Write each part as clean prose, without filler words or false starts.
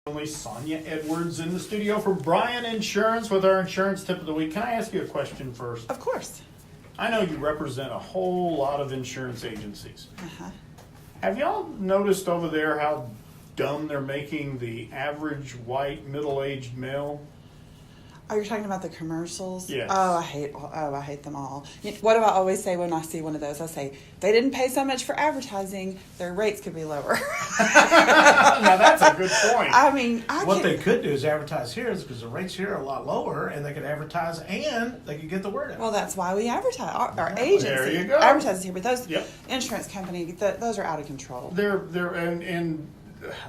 Sonia Edwards in the studio for Bryan Insurance with our insurance tip of the week. Can I ask you a question first? Of course. I know you represent a whole lot of insurance agencies. Uh-huh. Have y'all noticed over there how dumb they're making the average white middle-aged male? Oh, you're talking about the commercials? Yes. Oh, I hate them all. What do I always say when I see one of those? I say, they didn't pay so much for advertising, their rates could be lower. Now that's a good point. I mean, What they could do is advertise here, because the rates here are a lot lower, and they could advertise and they could get the word out. Well, that's why we advertise. Our agency There you go. advertises here, but those Yep. insurance companies, those are out of control. And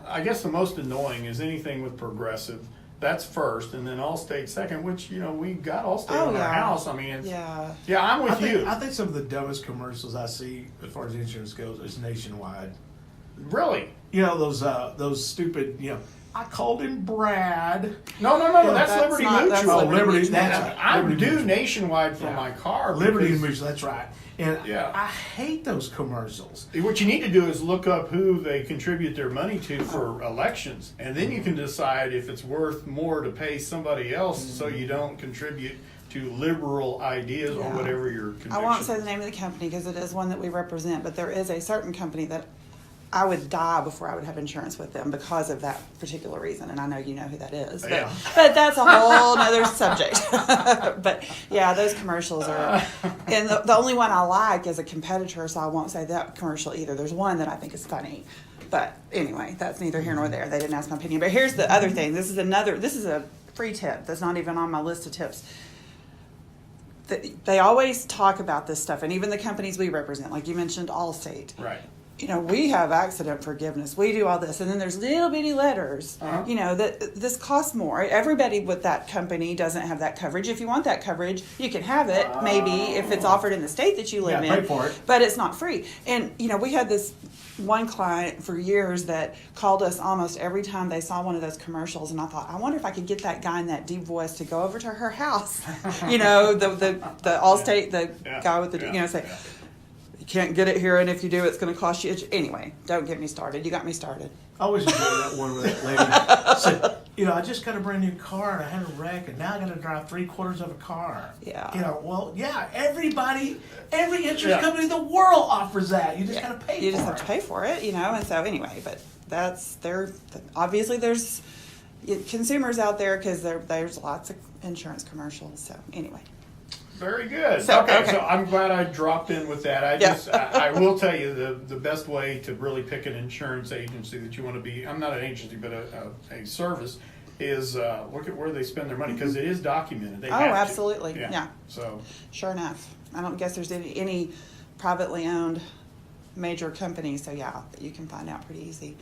I guess the most annoying is anything with Progressive. That's first, and then Allstate second, which, you know, we got Allstate on our house. I mean, it's, yeah, I'm with you. I think some of the dumbest commercials I see as far as insurance goes is Nationwide. Really? You know, those stupid, I called him Brad. No, that's Liberty Mutual. That's Liberty Mutual. that's I Liberty do Mutual. Nationwide for my car. Liberty because Mutual, that's right. And Yeah. I hate those commercials. What you need to do is look up who they contribute their money to for elections, and then you can decide if it's worth more to pay somebody else so you don't contribute to liberal ideas or Yeah. whatever your conviction. I won't say the name of the company because it is one that we represent, but there is a certain company that I would die before I would have insurance with them because of that particular reason, and I know you know who that is. But, Yeah. but that's a whole other subject. But yeah, those commercials are, and the only one I like is a competitor, so I won't say that commercial either. There's one that I think is funny, but anyway, that's neither here nor there. They didn't ask my opinion. But here's the other thing. This is a free tip that's not even on my list of tips. They always talk about this stuff, and even the companies we represent, like you mentioned, Allstate. Right. You know, we have accident forgiveness. We do all this. And then there's little bitty letters, that this costs more. Everybody with that company doesn't have that coverage. If you want that coverage, you can have it, maybe, if it's offered in the state that you live in. Pay for it. But it's not free. And, we had this one client for years that called us almost every time they saw one of those commercials. And I thought, I wonder if I could get that guy in that deep voice to go over to her house. The Allstate, guy with the, say, you can't get it here, and if you do, it's going to cost you. Anyway, don't get me started. You got me started. I always enjoy that one where that lady said, I just got a brand new car and I had a wreck and now I got to drive 3/4 of a car. Yeah. Every insurance company in the world offers that. You just got to pay for it. You just have to pay for it, and so anyway, but obviously there's consumers out there because there's lots of insurance commercials. So anyway. Very good. So I'm glad I dropped in with that. I will tell you the best way to really pick an insurance agency that you want to be, I'm not an agency, but a service, is look at where they spend their money, because it is documented. They have to. Absolutely. Yeah. So sure enough. I don't guess there's any privately owned major company, so yeah, you can find out pretty easy.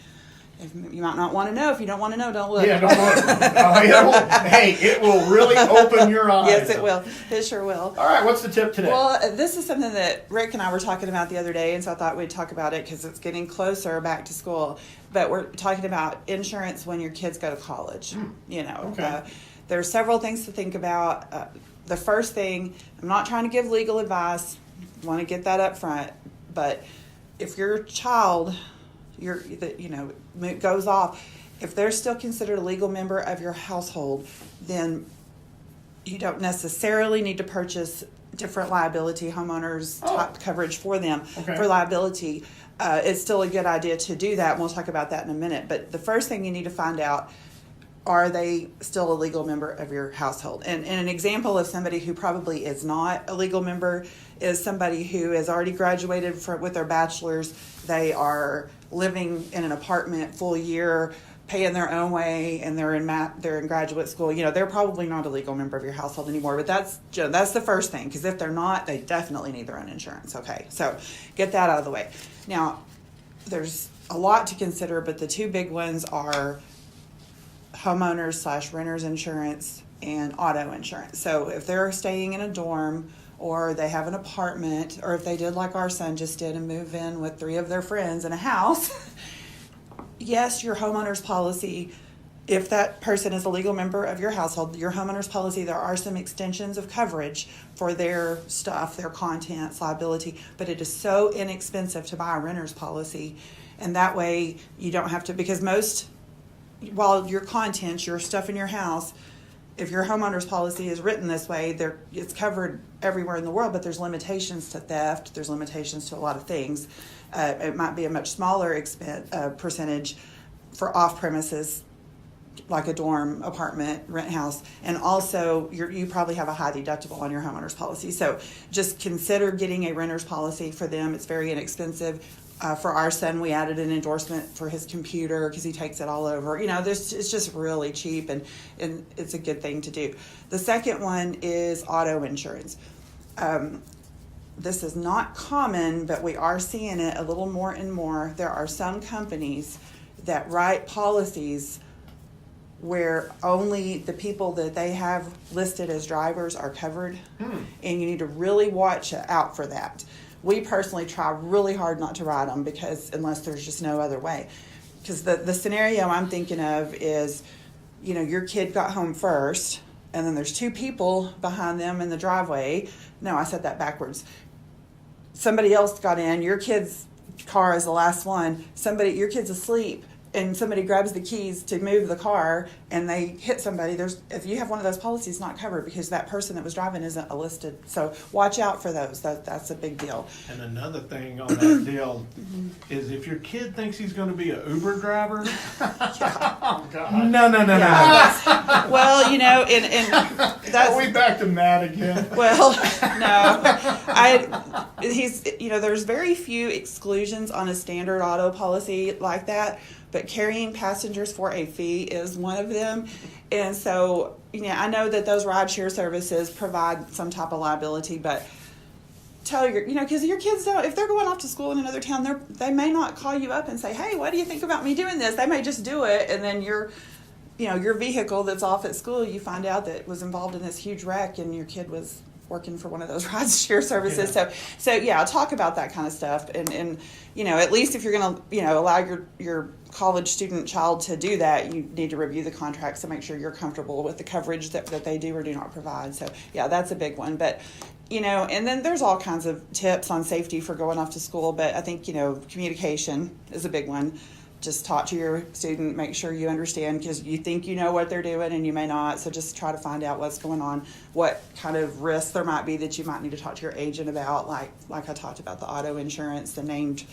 You might not want to know. If you don't want to know, don't look. Yeah, don't look. Hey, it will really open your eyes. Yes, it will. It sure will. All right, what's the tip today? Well, this is something that Rick and I were talking about the other day, and so I thought we'd talk about it because it's getting closer back to school. But we're talking about insurance when your kids go to college. Okay. There's several things to think about. The first thing, I'm not trying to give legal advice. I want to get that up front. But if your child goes off, if they're still considered a legal member of your household, then you don't necessarily need to purchase different liability homeowners type coverage for them. For liability. It's still a good idea to do that, and we'll talk about that in a minute. But the first thing you need to find out, are they still a legal member of your household? And an example of somebody who probably is not a legal member is somebody who has already graduated with their bachelor's. They are living in an apartment full year, paying their own way, and they're in graduate school. They're probably not a legal member of your household anymore. But that's the first thing, because if they're not, they definitely need their own insurance. Okay, so get that out of the way. Now, there's a lot to consider, but the two big ones are homeowners/renters insurance and auto insurance. So if they're staying in a dorm, or they have an apartment, or if they did like our son just did and move in with 3 of their friends in a house, yes, your homeowner's policy, if that person is a legal member of your household, your homeowner's policy, there are some extensions of coverage for their stuff, their contents, liability, but it is so inexpensive to buy a renter's policy. And that way you don't have to, because most while your contents, your stuff in your house, if your homeowner's policy is written this way, it's covered everywhere in the world, but there's limitations to theft. There's limitations to a lot of things. It might be a much smaller percentage for off premises, like a dorm, apartment, rent house, and also you probably have a high deductible on your homeowner's policy. So just consider getting a renter's policy for them. It's very inexpensive. For our son, we added an endorsement for his computer because he takes it all over. It's just really cheap, and it's a good thing to do. The second one is auto insurance. This is not common, but we are seeing it a little more and more. There are some companies that write policies where only the people that they have listed as drivers are covered, and you need to really watch out for that. We personally try really hard not to write them unless there's just no other way. Because the scenario I'm thinking of is, your kid got home first, and then there's two people behind them in the driveway. No, I said that backwards. Somebody else got in, your kid's car is the last one. Your kid's asleep, and somebody grabs the keys to move the car, and they hit somebody. If you have one of those policies, not covered because that person that was driving isn't a listed. So watch out for those. That's a big deal. And another thing on that deal is if your kid thinks he's going to be an Uber driver, Oh, God. no. Well, and that's. Are we back to Matt again? Well, no. There's very few exclusions on a standard auto policy like that, but carrying passengers for a fee is one of them. And so, I know that those rideshare services provide some type of liability, but tell because your kids don't, if they're going off to school in another town, they may not call you up and say, hey, what do you think about me doing this? They may just do it, and then your vehicle that's off at school, you find out that was involved in this huge wreck, and your kid was working for one of those rideshare services. Yeah. So yeah, talk about that kind of stuff, and at least if you're going to allow your college student child to do that, you need to review the contracts to make sure you're comfortable with the coverage that they do or do not provide. So yeah, that's a big one. But and then there's all kinds of tips on safety for going off to school, but I think communication is a big one. Just talk to your student, make sure you understand, because you think you know what they're doing and you may not. So just try to find out what's going on, what kind of risks there might be that you might need to talk to your agent about, like I talked about the auto insurance, the named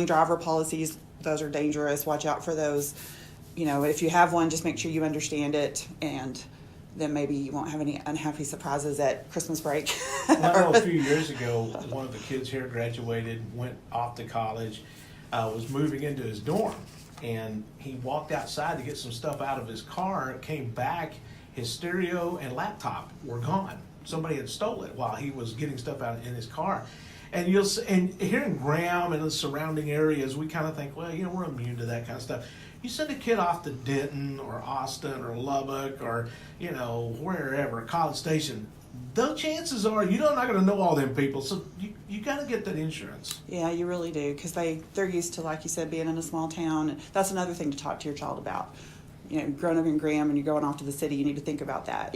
driver policies. Those are dangerous. Watch out for those. If you have one, just make sure you understand it, and then maybe you won't have any unhappy surprises at Christmas break. Well, I know a few years ago, one of the kids here graduated, went off to college, was moving into his dorm, and he walked outside to get some stuff out of his car, and came back, his stereo and laptop were gone. Somebody had stolen it while he was getting stuff out in his car. And here in Graham and the surrounding areas, we kind of think, well, we're immune to that kind of stuff. You send a kid off to Denton or Austin or Lubbock or, wherever, College Station, the chances are you're not going to know all them people. So you got to get that insurance. Yeah, you really do, because they're used to, like you said, being in a small town. And that's another thing to talk to your child about. Growing up in Graham and you're going off to the city, you need to think about that,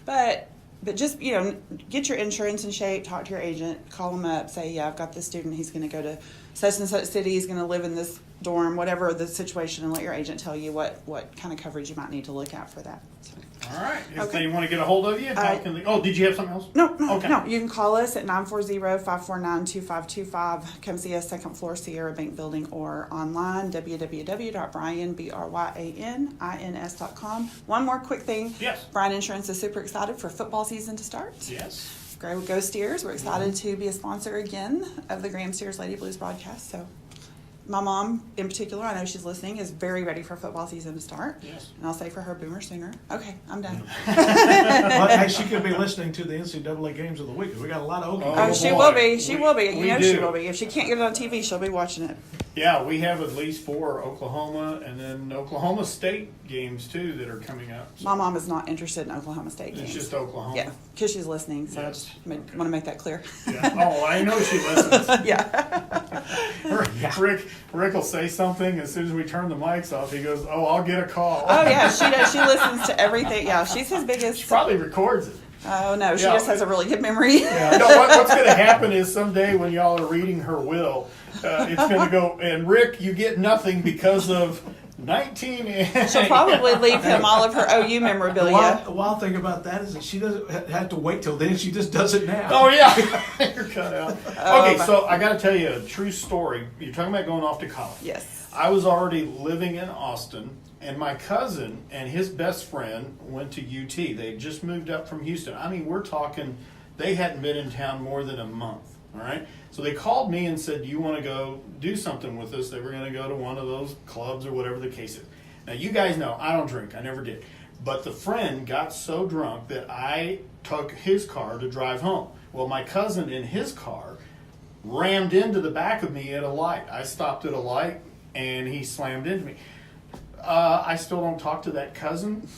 But just, get your insurance in shape, talk to your agent, call them up, say, yeah, I've got this student, he's going to go to such and such city, he's going to live in this dorm, whatever the situation, and let your agent tell you what kind of coverage you might need to look at for that. So. All right. If Okay. they want to get a hold of you, how can they? Oh, did you have something else? No, Okay. no. You can call us at 940-549-2525. Come see us, second floor, Sierra Bank Building, or online, www.bryanins.com. One more quick thing. Yes. Bryan Insurance is super excited for football season to start. Yes. Go Steers. We're excited to be a sponsor again of the Graham Steers Lady Blues broadcast. So my mom, in particular, I know she's listening, is very ready for football season to start. Yes. And I'll say for her, Boomer Sooner. Okay, I'm done. Well, hey, she could be listening to the NCAA games of the week. We got a lot of Oklahoma. Oh, she boy. will be. She will be. We You know do. she will be. If she can't get it on TV, she'll be watching it. Yeah, we have at least 4 Oklahoma and then Oklahoma State games too that are coming up. So My mom is not interested in Oklahoma State it's games. just Oklahoma. Yeah, because she's listening, so Yes. I just want to make that clear. Yeah. Oh, I know she listens. Yeah. Rick will say something as soon as we turn the mics off. He goes, "Oh, I'll get a call." Oh, yeah, she does. She listens to everything. Yeah, she's his biggest. She probably records it. Oh, no, she Yeah. just has a really good memory. Yeah. No, what's going to happen is someday when y'all are reading her will, it's going to go, and Rick, you get nothing because of She'll probably leave him all of her OU The memorabilia. wild thing about that is that she doesn't have to wait till then. She just does it now. Oh yeah, you're cut out. Okay, my- so I got to tell you a true story. You're talking about going off to college. Yes. I was already living in Austin, and my cousin and his best friend went to UT. They had just moved up from Houston. I mean, we're talking, they hadn't been in town more than a month. All right, so they called me and said, "Do you want to go do something with us?" They were going to go to one of those clubs or whatever the case is. Now, you guys know I don't drink. I never did. But the friend got so drunk that I took his car to drive home. Well, my cousin in his car rammed into the back of me at a light. I stopped at a light, and he slammed into me. I still don't talk to that cousin,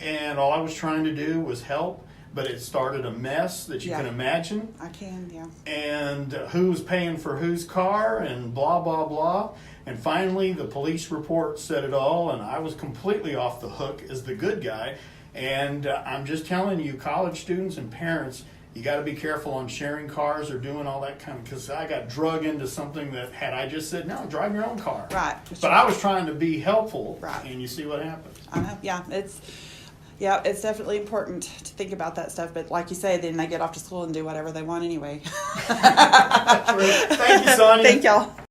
and all I was trying to do was help, but it started a mess that you Yeah. can imagine. I can, yeah. And who was paying for whose car, and blah, blah, blah. And finally, the police report said it all, and I was completely off the hook as the good guy. And I'm just telling you, college students and parents, you got to be careful on sharing cars or doing all that kind of, because I got drug into something that had I just said, no, drive your own car. Right. But I was trying to be helpful, Right. and you see what happened. I know, yeah, it's definitely important to think about that stuff. But like you say, then they get off to school and do whatever they want anyway. Thank you, Sonia. Thank y'all.